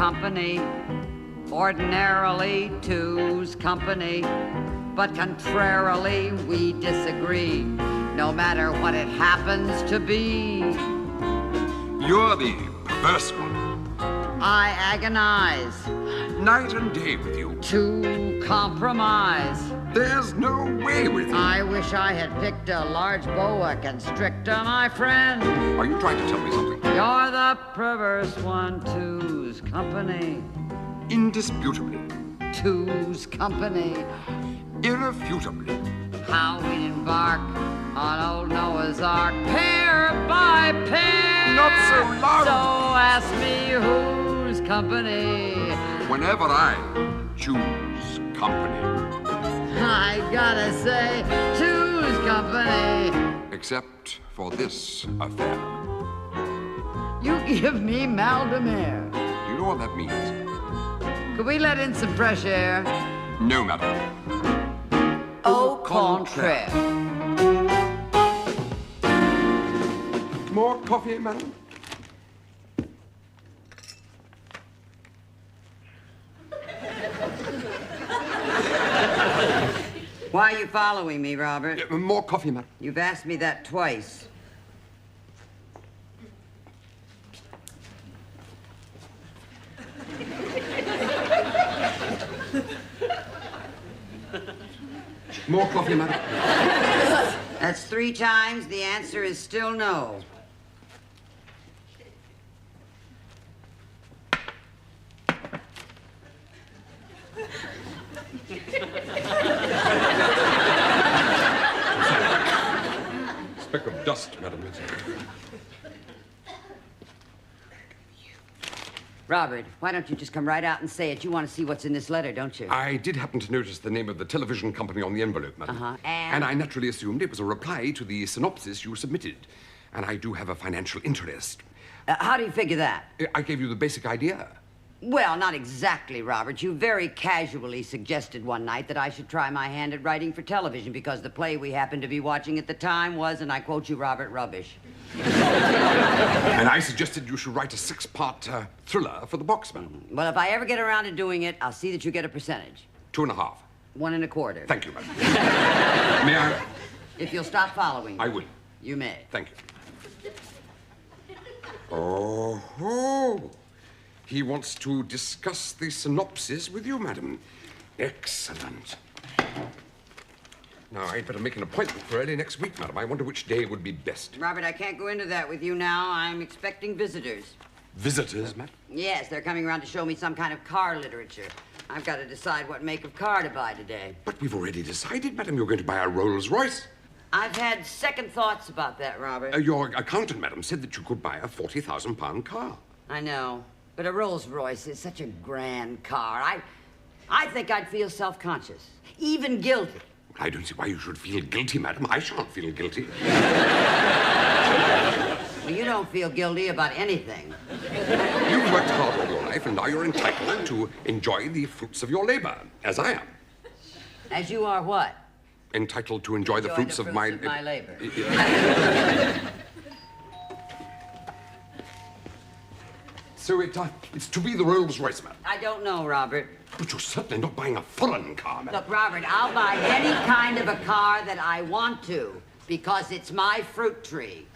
company, ordinarily two's company, but contrarily we disagree, no matter what it happens to be. You're the perverse one. I agonize Night and day with you. to compromise. There's no way with you. I wish I had picked a large boa constrictor, my friend. Are you trying to tell me something? You're the perverse one, two's company, Indisputably. two's company. Irrefutably. How we embark on old Noah's Ark, pair by pair. Not so loud. So ask me whose company. Whenever I choose company. I gotta say, two's company. Except for this affair. You give me mal de mer. Do you know what that means? Could we let in some fresh air? No, madam. Au contraire. More coffee, madam? Why are you following me, Robert? More coffee, madam. You've asked me that twice. More coffee, madam. That's 3 times. The answer is still no. Speck of dust, madam. Robert, why don't you just come right out and say it? You want to see what's in this letter, don't you? I did happen to notice the name of the television company on the envelope, madam. Uh-huh. And I naturally assumed it was a reply to the synopsis you submitted. And I do have a financial interest. How do you figure that? I gave you the basic idea. Well, not exactly, Robert. You very casually suggested one night that I should try my hand at writing for television because the play we happened to be watching at the time was, and I quote you, Robert, rubbish. And I suggested you should write a 6-part thriller for the box, madam. Well, if I ever get around to doing it, I'll see that you get a percentage. 2.5. 1 1/4. Thank you, madam. May I? If you'll stop following me. I will. You may. Thank you. Oh. He wants to discuss the synopsis with you, madam. Excellent. Now, I'd better make an appointment for early next week, madam. I wonder which day would be best. Robert, I can't go into that with you now. I'm expecting visitors. Visitors, madam? Yes, they're coming around to show me some kind of car literature. I've got to decide what make of car to buy today. But we've already decided, madam, you're going to buy a Rolls Royce. I've had second thoughts about that, Robert. Your accountant, madam, said that you could buy a £40,000 car. I know, but a Rolls Royce is such a grand car. I think I'd feel self-conscious, even guilty. I don't see why you should feel guilty, madam. I shan't feel guilty. Well, you don't feel guilty about anything. You've worked hard all your life, and now you're entitled to enjoy the fruits of your labor, as I am. As you are what? Entitled to enjoy the fruits of my labor. So it's to be the Rolls Royce, madam. I don't know, Robert. But you're certainly not buying a foreign car, madam. Look, Robert, I'll buy any kind of a car that I want to because it's my fruit tree.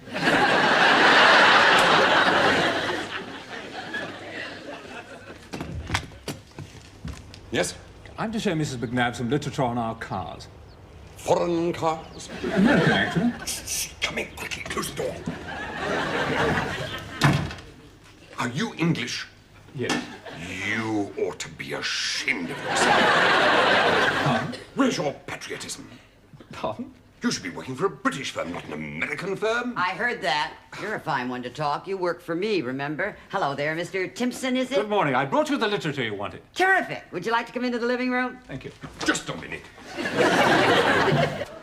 Yes? I'm to show Mrs. McNabb some literature on our cars. Foreign cars? American, actually. Come in, quickly, close the door. Are you English? Yes. You ought to be ashamed of yourself. Pardon? Where's your patriotism? Pardon? You should be working for a British firm, not an American firm. I heard that. You're a fine one to talk. You work for me, remember? Hello there, Mr. Timpson, is it? Good morning. I brought you the literature you wanted. Terrific. Would you like to come into the living room? Thank you. Just a minute.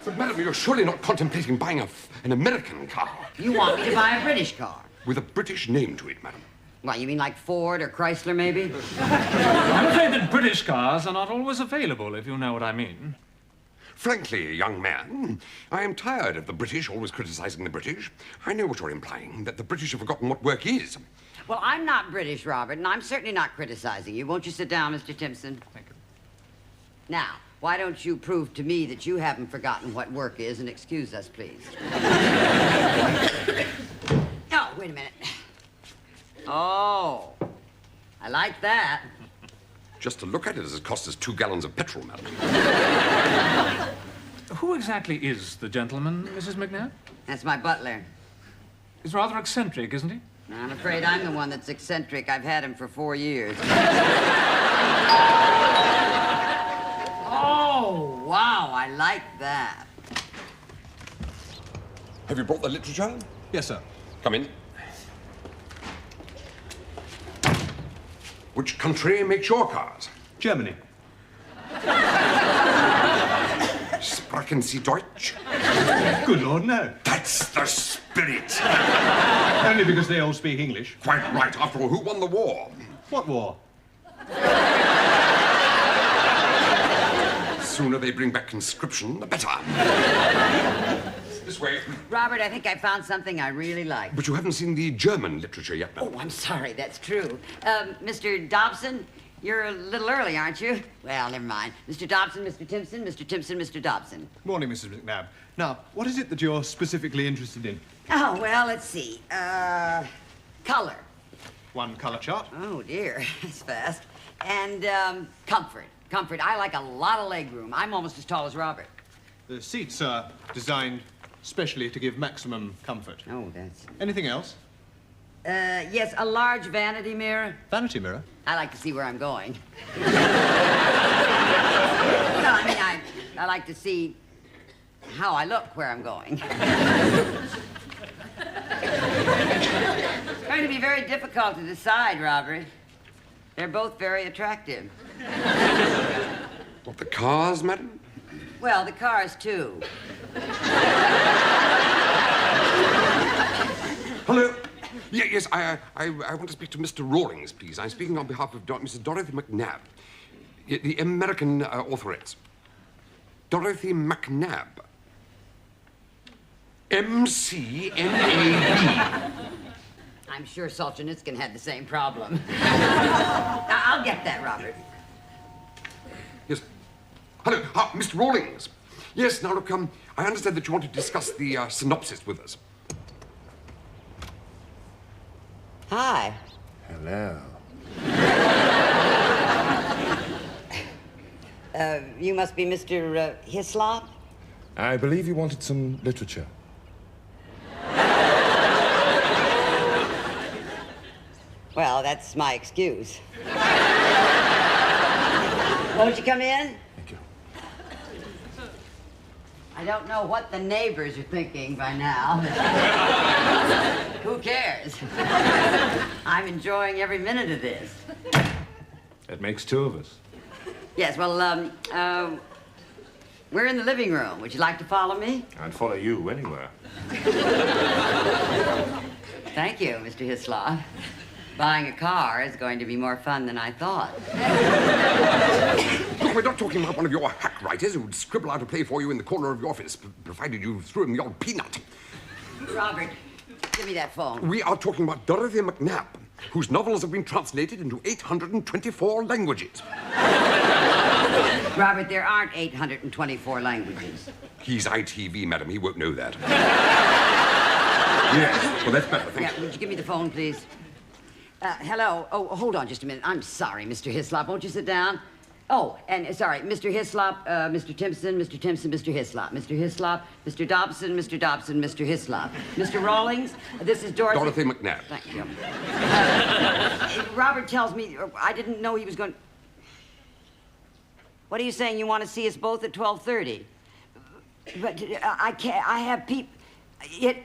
But, madam, you're surely not contemplating buying an American car You want me to buy a British car? with a British name to it, madam. Well, you mean like Ford or Chrysler, maybe? I'm afraid that British cars are not always available, if you know what I mean. Frankly, young man, I am tired of the British always criticizing the British. I know what you're implying, that the British have forgotten what work is. Well, I'm not British, Robert, and I'm certainly not criticizing you. Won't you sit down, Mr. Timpson? Thank you. Now, why don't you prove to me that you haven't forgotten what work is and excuse us, please? Oh, wait a minute. Oh, I like that. Just to look at it as it cost us 2 gallons of petrol, madam. Who exactly is the gentleman, Mrs. McNabb? That's my butler. He's rather eccentric, isn't he? I'm afraid I'm the one that's eccentric. I've had him for 4 years. Oh, wow, I like that. Have you brought the literature? Yes, sir. Come in. Which country makes your cars? Germany. Sprechen Sie Deutsch? Good Lord, no. That's the spirit. Only because they all speak English. Quite right. After all, who won the war? What war? Sooner they bring back conscription, the better. This way. Robert, I think I found something I really like. But you haven't seen the German literature yet, madam. Oh, I'm sorry, that's true. Mr. Dobson, you're a little early, aren't you? Well, never mind. Mr. Dobson, Mr. Timpson, Mr. Timpson, Mr. Dobson. Morning, Mrs. McNabb. Now, what is it that you're specifically interested in? Oh, well, let's see. Color. One colour chart? Oh, dear, that's fast. And, comfort. Comfort. I like a lot of legroom. I'm almost as tall as Robert. The seats are designed specially to give maximum comfort. Oh, that's... Anything else? Yes, a large vanity mirror. Vanity mirror? I like to see where I'm going. No, I mean, I like to see how I look where I'm going. It's going to be very difficult to decide, Robert. They're both very attractive. What, the cars, madam? Well, the cars, too. Hello? Yes, I want to speak to Mr. Rawlings, please. I'm speaking on behalf of Mrs. Dorothy McNabb, the American authoress. Dorothy McNabb. M-C-N-A-B. I'm sure Solzhenitsyn had the same problem. I'll get that, Robert. Yes. Hello, Mr. Rawlings. Yes, now look, I understand that you want to discuss the synopsis with us. Hi. Hello. You must be Mr. Hislop? I believe you wanted some literature. Well, that's my excuse. Won't you come in? Thank you. I don't know what the neighbors are thinking by now. Who cares? I'm enjoying every minute of this. That makes 2 of us. Yes, well, we're in the living room. Would you like to follow me? I'd follow you anywhere. Thank you, Mr. Hislop. Buying a car is going to be more fun than I thought. Look, we're not talking about one of your hack writers who would scribble out a play for you in the corner of your office, provided you threw him the odd peanut. Robert, give me that phone. We are talking about Dorothy McNabb, whose novels have been translated into 824 languages. Robert, there aren't 824 languages. He's ITV, madam. He won't know that. Yes. Well, that's better. Thank you. Would you give me the phone, please? Hello. Oh, hold on just a minute. I'm sorry, Mr. Hislop. Won't you sit down? Oh, and sorry, Mr. Hislop, Mr. Timpson, Mr. Timpson, Mr. Hislop, Mr. Hislop, Mr. Dobson, Mr. Dobson, Mr. Hislop. Mr. Rawlings, this is Dorothy... Dorothy McNabb. Thank you. Robert tells me, I didn't know he was going... What are you saying? You want to see us both at 12:30? But I can't, I have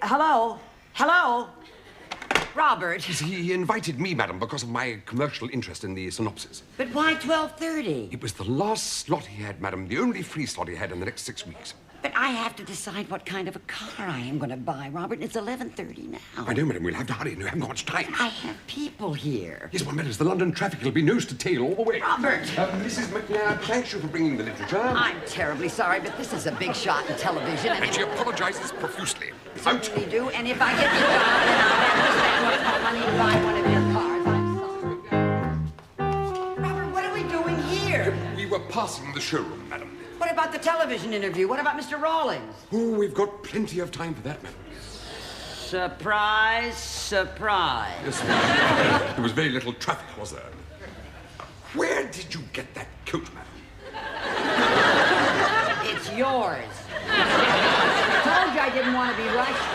hello? Hello? Robert. He invited me, madam, because of my commercial interest in the synopsis. But why 12:30? It was the last slot he had, madam, the only free slot he had in the next 6 weeks. But I have to decide what kind of a car I am going to buy, Robert. It's 11:30 now. I know, madam. We'll have to hurry. We haven't got much time. I have people here. Yes, well, madam, it's the London traffic. It'll be nose to tail all the way. Robert! Mrs. McNabb, thanks you for bringing the literature. I'm terribly sorry, but this is a big shot in television. And she apologizes profusely. Out. Certainly do, and if I get the job, then I'll have to spend much more money to buy one of your cars. I'm sorry. Robert, what are we doing here? We were passing the showroom, madam. What about the television interview? What about Mr. Rawlings? Oh, we've got plenty of time for that, madam. Surprise, surprise. Yes, madam. There was very little traffic, was there? Where did you get that coat, madam? It's yours. I told you I didn't want to be rushed.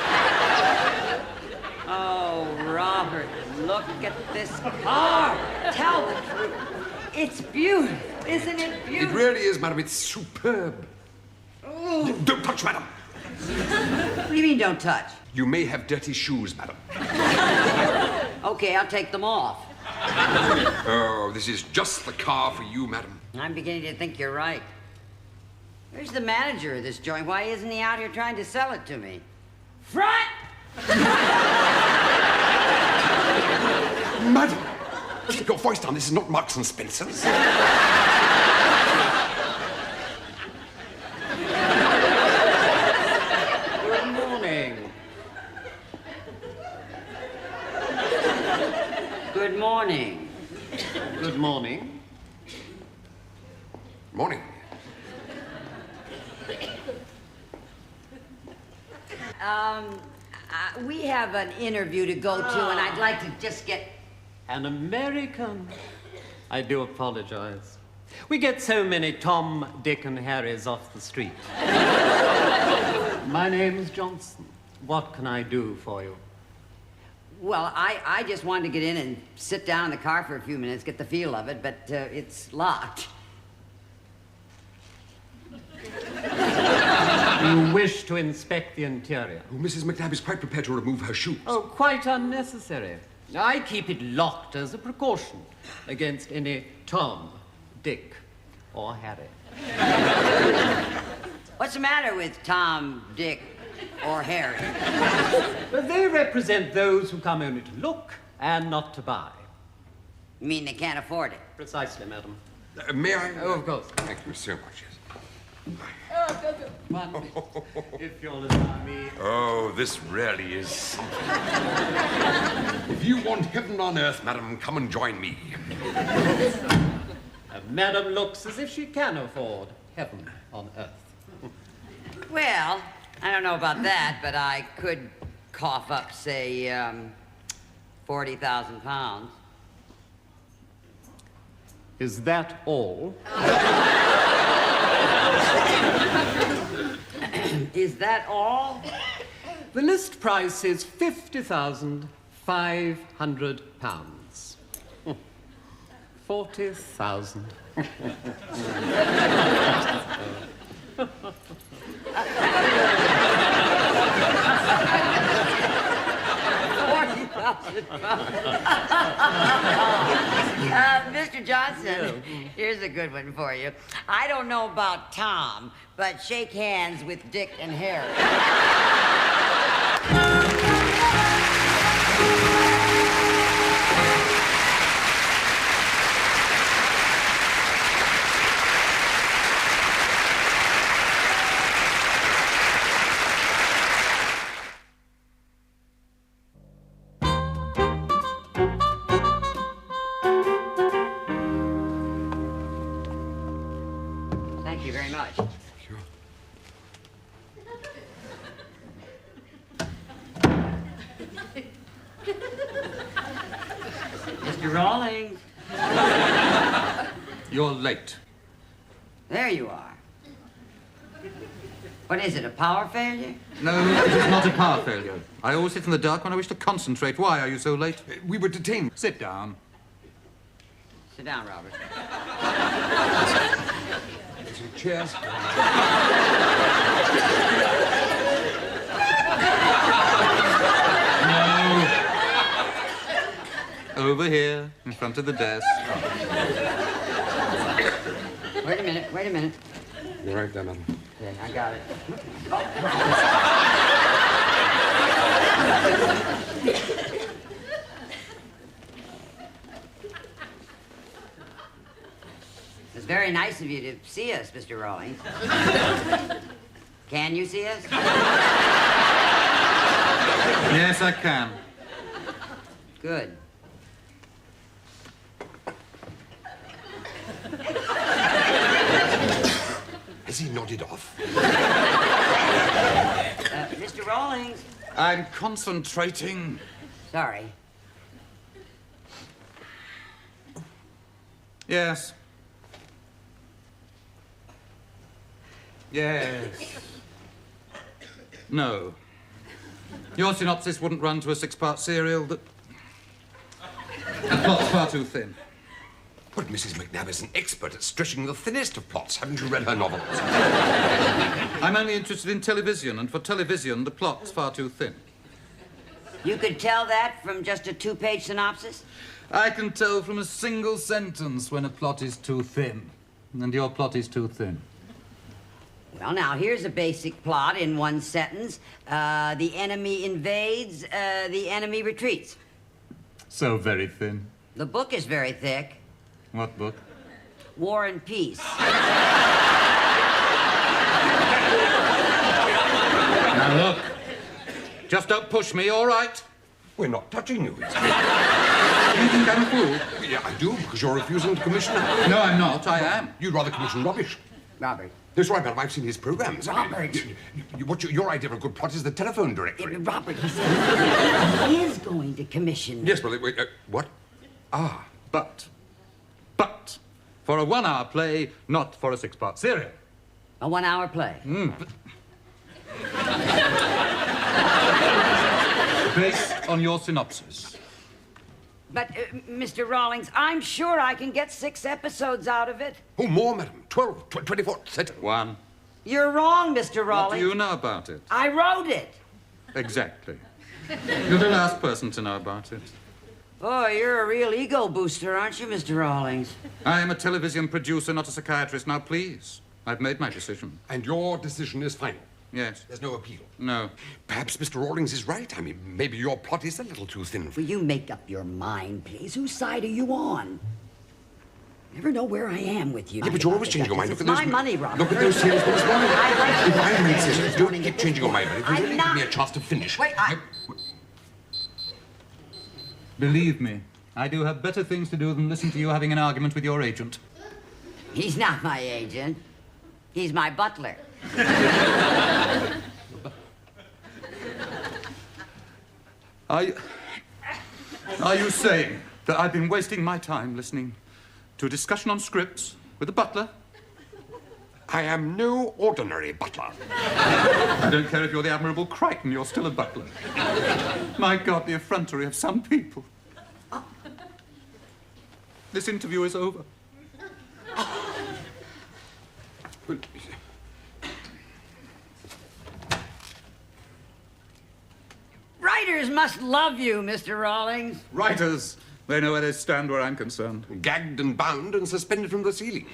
Oh, Robert, look at this car. Tell the truth. It's beautiful. Isn't it beautiful? It really is, madam. It's superb. Ooh. Don't touch, madam. What do you mean, don't touch? You may have dirty shoes, madam. Okay, I'll take them off. Oh, this is just the car for you, madam. I'm beginning to think you're right. Where's the manager of this joint? Why isn't he out here trying to sell it to me? Front! Madam, keep your voice down. This is not Marks and Spencer's. Good morning. Good morning. Good morning. Morning. We have an interview to go to, and I'd like to just get... An American. I do apologize. We get so many Tom, Dick, and Harrys off the street. My name's Johnson. What can I do for you? Well, I just wanted to get in and sit down in the car for a few minutes, get the feel of it, but it's locked. You wish to inspect the interior? Oh, Mrs. McNabb is quite prepared to remove her shoes. Oh, quite unnecessary. I keep it locked as a precaution against any Tom, Dick, or Harry. What's the matter with Tom, Dick, or Harry? But they represent those who come only to look and not to buy. You mean they can't afford it? Precisely, madam. May I? Oh, of course. Thank you so much, yes. One, if you'll allow me. Oh, this really is something. If you want heaven on earth, madam, come and join me. Madam looks as if she can afford heaven on earth. Well, I don't know about that, but I could cough up, say, 40,000 pounds. Is that all? Is that all? The list price is £50,500. 40,000. Mr. Johnson, here's a good one for you. I don't know about Tom, but shake hands with Dick and Harry. Thank you very much. Sure. Mr. Rawlings. You're late. There you are. What is it, a power failure? No, it is not a power failure. I always sit in the dark when I wish to concentrate. Why are you so late? We were detained. Sit down. Sit down, Robert. Cheers. Over here, in front of the desk. Wait a minute, wait a minute. You're right there, madam. Okay, I got it. It's very nice of you to see us, Mr. Rawlings. Can you see us? Yes, I can. Good. Has he nodded off? Mr. Rawlings. I'm concentrating. Sorry. Yes. Yes. No. Your synopsis wouldn't run to a 6-part serial that... The plot's far too thin. But Mrs. McNabb is an expert at stretching the thinnest of plots. Haven't you read her novels? I'm only interested in television, and for television, the plot's far too thin. You could tell that from just a 2-page synopsis? I can tell from a single sentence when a plot is too thin. And your plot is too thin. Well, now, here's a basic plot in one sentence. The enemy invades, the enemy retreats. So very thin. The book is very thick. What book? War and Peace. Now look. Just don't push me, all right? We're not touching you. You think I'm a fool? Yeah, I do, because you're refusing to commission. No, I'm not. I am. You'd rather commission rubbish. Robert. That's right, madam. I've seen his programs. Robert. Your idea of a good plot is the telephone directory. Robert, he said he is going to commission. Yes, well, wait, what? Ah. But, for a 1-hour play, not for a 6-part serial. A 1-hour play. Based on your synopsis. But, Mr. Rawlings, I'm sure I can get 6 episodes out of it. Oh, more, madam. 12, 24, etc. 1. You're wrong, Mr. What Rawlings. do you know about it? I wrote it. Exactly. You're the last person to know about it. Oh, you're a real ego booster, aren't you, Mr. Rawlings? I am a television producer, not a psychiatrist. Now, please. I've made my decision. And your decision is final. Yes. There's no appeal. No. Perhaps Mr. Rawlings is right. I mean, maybe your plot is a little too thin for Will you make up your mind, please? Whose side are you on? Never know where I am with you. Yeah, but you're always changing your mind. It's Look at those. my money, Robert. Look at those series this morning. I read If I them. read series, This don't morning keep at changing this your mind. If you I'm really not- give me a chance to finish. Wait, Believe me, I do have better things to do than listen to you having an argument with your agent. He's not my agent. He's my butler. Are you saying that I've been wasting my time listening to a discussion on scripts with a butler? I am no ordinary butler. I don't care if you're the Admirable Crichton, you're still a butler. My God, the effrontery of some people. This interview is over. Writers must love you, Mr. Rawlings. Writers, they know where they stand where I'm concerned. Gagged and bound and suspended from the ceiling.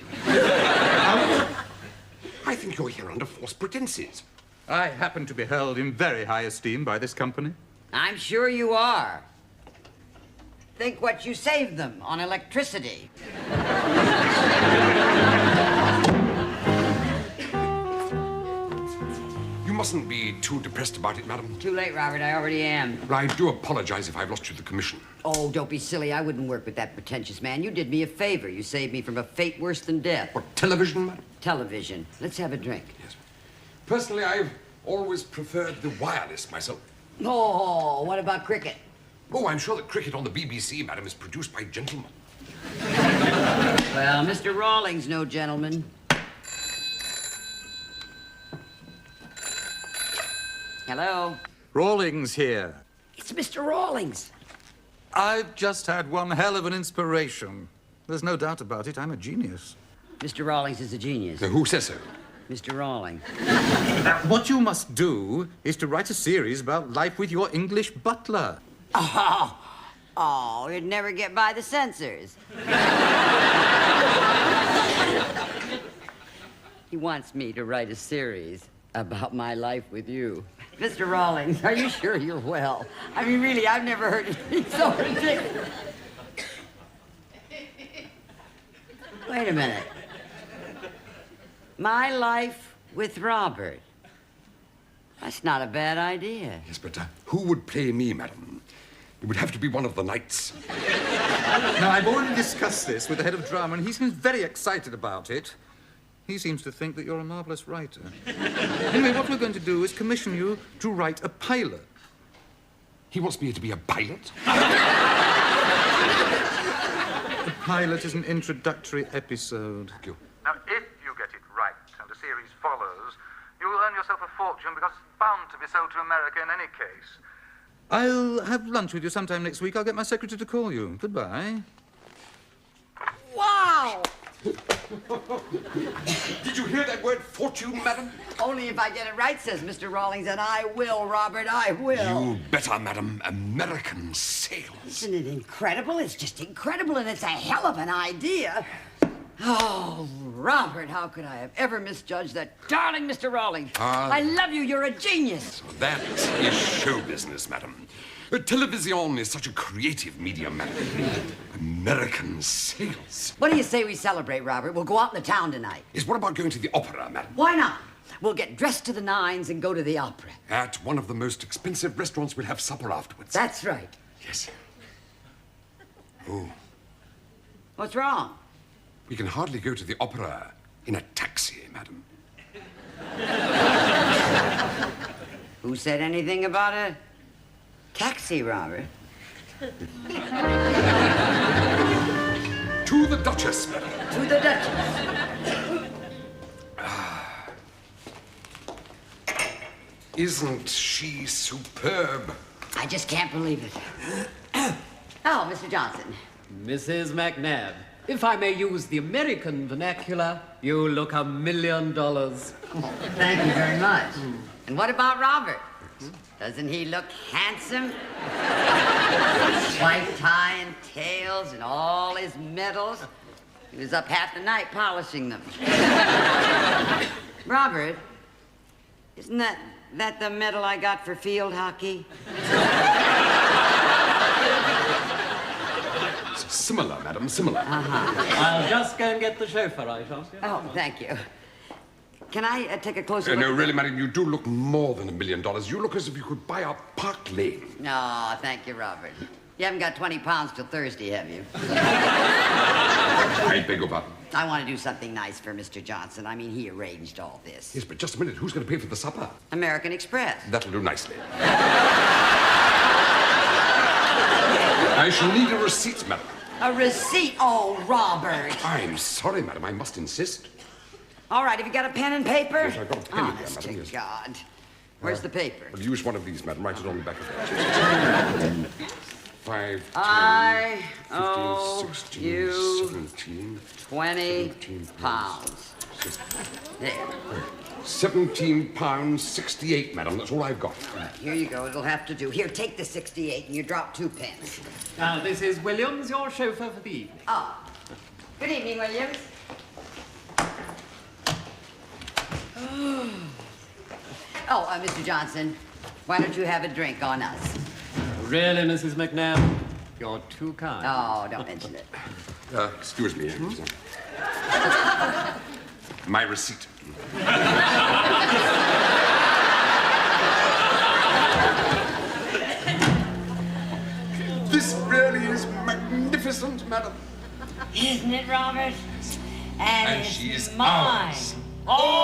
I think you're here under false pretenses. I happen to be held in very high esteem by this company. I'm sure you are. Think what you saved them on electricity. You mustn't be too depressed about it, madam. Too late, Robert. I already am. I do apologize if I've lost you the commission. Oh, don't be silly. I wouldn't work with that pretentious man. You did me a favor. You saved me from a fate worse than death. What, television, madam? Television. Let's have a drink. Yes. Personally, I've always preferred the wireless myself. Oh, what about cricket? Oh, I'm sure that cricket on the BBC, madam, is produced by gentlemen. Well, Mr. Rawlings, no gentleman. Hello? Rawlings here. It's Mr. Rawlings. I've just had one hell of an inspiration. There's no doubt about it, I'm a genius. Mr. Rawlings is a genius. Now, who says so? Mr. Rawlings. What you must do is to write a series about life with your English butler. Oh, you'd never get by the censors. He wants me to write a series about my life with you. Mr. Rawlings, are you sure you're well? I mean, really, I've never heard anything so ridiculous. Wait a minute. My life with Robert. That's not a bad idea. Yes, but who would play me, madam? It would have to be one of the knights. Now, I've already discussed this with the head of drama, and he seems very excited about it. He seems to think that you're a marvelous writer. Anyway, what we're going to do is commission you to write a pilot. He wants me to be a pilot? The pilot is an introductory episode. Thank you. Now, if you get it right and a series follows, you will earn yourself a fortune because it's bound to be sold to America in any case. I'll have lunch with you sometime next week. I'll get my secretary to call you. Goodbye. Wow! Did you hear that word, fortune, madam? Only if I get it right, says Mr. Rawlings, and I will, Robert, I will. You better, madam. American sales. Isn't it incredible? It's just incredible, and it's a hell of an idea. Oh, Robert, how could I have ever misjudged that darling Mr. Rawlings? I love you. You're a genius. That is show business, madam. Television is such a creative medium, madam. American sales. What do you say we celebrate, Robert? We'll go out in the town tonight. Yes, what about going to the opera, madam? Why not? We'll get dressed to the nines and go to the opera. At one of the most expensive restaurants, we'll have supper afterwards. That's right. Yes. Oh, What's wrong? we can hardly go to the opera in a taxi, madam. Who said anything about a taxi, Robert? To the Duchess, madam. To the Duchess. Isn't she superb? I just can't believe it. Oh, Mr. Johnson. Mrs. McNabb, if I may use the American vernacular, you look $1 million. Thank you very much. And what about Robert? Doesn't he look handsome? White tie and tails and all his medals. He was up half the night polishing them. Robert, isn't that the medal I got for field hockey? Similar, madam, similar. I'll just go and get the chauffeur, I shall. Oh, thank you. Can I take a closer look? No, really, madam, you do look more than $1 million. You look as if you could buy a Park Lane. No, thank you, Robert. You haven't got 20 pounds till Thursday, have you? I beg your pardon. I want to do something nice for Mr. Johnson. I mean, he arranged all this. Yes, but just a minute. Who's going to pay for the supper? American Express. That'll do nicely. I shall need a receipt, madam. A receipt? Oh, Robert. I'm sorry, madam. I must insist. All right, have you got a pen and paper? Yes, I've got a pen here, Honest madam, to yes. God. Where's the paper? Well, use one of these, madam. Write it on the back of it. 5, 10, I 15, owe 16, you 17, 20 17 pounds. There. £17.68, madam. That's all I've got. Here you go. It'll have to do. Here, take the 68 and you drop 2 pence. Now, this is Williams, your chauffeur for the evening. Oh. Good evening, Williams. Oh, Mr. Johnson, why don't you have a drink on us? Really, Mrs. McNabb? You're too kind. Oh, don't mention it. Excuse me. My receipt. This really is magnificent, madam. Isn't it, Robert? And she's mine. ours. Oh!